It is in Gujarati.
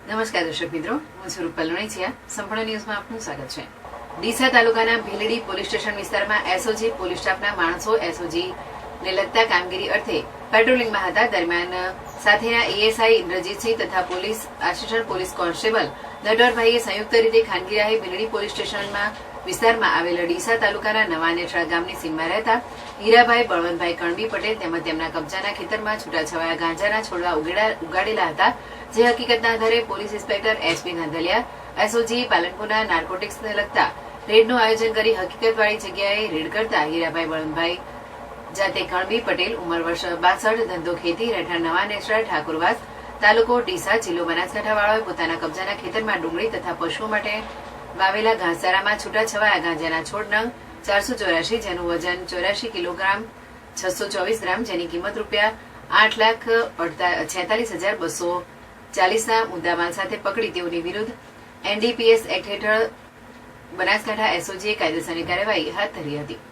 નમસ્કાર દર્શક મિત્રો, હું છું રૂપલ લુણીચિયા. સંપૂર્ણ ન્યૂઝમાં આપનું સ્વાગત છે. ડીસા તાલુકાના ભીલડી પોલીસ સ્ટેશન વિસ્તારમાં એસઓજી પોલીસ સ્ટાફના માણસો એસઓજી ને લગતા કામગીરી અર્થે પેટ્રોલિંગમાં હતા. દરમિયાન સાથેના એએસઆઈ ઇન્દ્રજીતસિંહ તથા પોલીસ આસિસ્ટન્ટ પોલીસ કોન્સ્ટેબલ નટવરભાઈએ સંયુક્ત રીતે ખાનગી રાહે ભીલડી પોલીસ સ્ટેશનમાં વિસ્તારમાં આવેલા ડીસા તાલુકાના નવા નેઠળા ગામની સીમમાં રહેતા હીરાભાઈ બળવંતભાઈ કણબી પટેલ તેમજ તેમના કબજાના ખેતરમાં છૂટાછવાયા ગાંજાના છોડવા ઉગાડેલા હતા. જે હકીકતના આધારે પોલીસ ઇન્સ્પેક્ટર એસપી નાંદલિયા એસઓજી પાલનપુરના નાર્કોટિક્સને લગતા રેડનું આયોજન કરી હકીકતવાળી જગ્યાએ રેડ કરતા હીરાભાઈ બળવંતભાઈ જાતે કણબી પટેલ ઉંમર વર્ષ 62 ધંધો ખેતી રહેઠાણ નવા નેસડા ઠાકુરવાસ તાલુકો ડીસા જિલ્લો બનાસકાંઠા વાળાએ પોતાના કબજાના ખેતરમાં ડુંગળી તથા પશુઓ માટે વાવેલા ઘાસચારામાં છૂટાછવાયા ગાંજાના છોડ નંગ 484 જેનું વજન 84 કિલોગ્રામ 624 ગ્રામ જેની કિંમત ₹8,46,240 ના મુદ્દામાલ સાથે પકડી તેઓની વિરુદ્ધ એનડીપીએસ એક્ટ હેઠળ બનાસકાંઠા એસઓજીએ કાયદેસરની કાર્યવાહી હાથ ધરી હતી.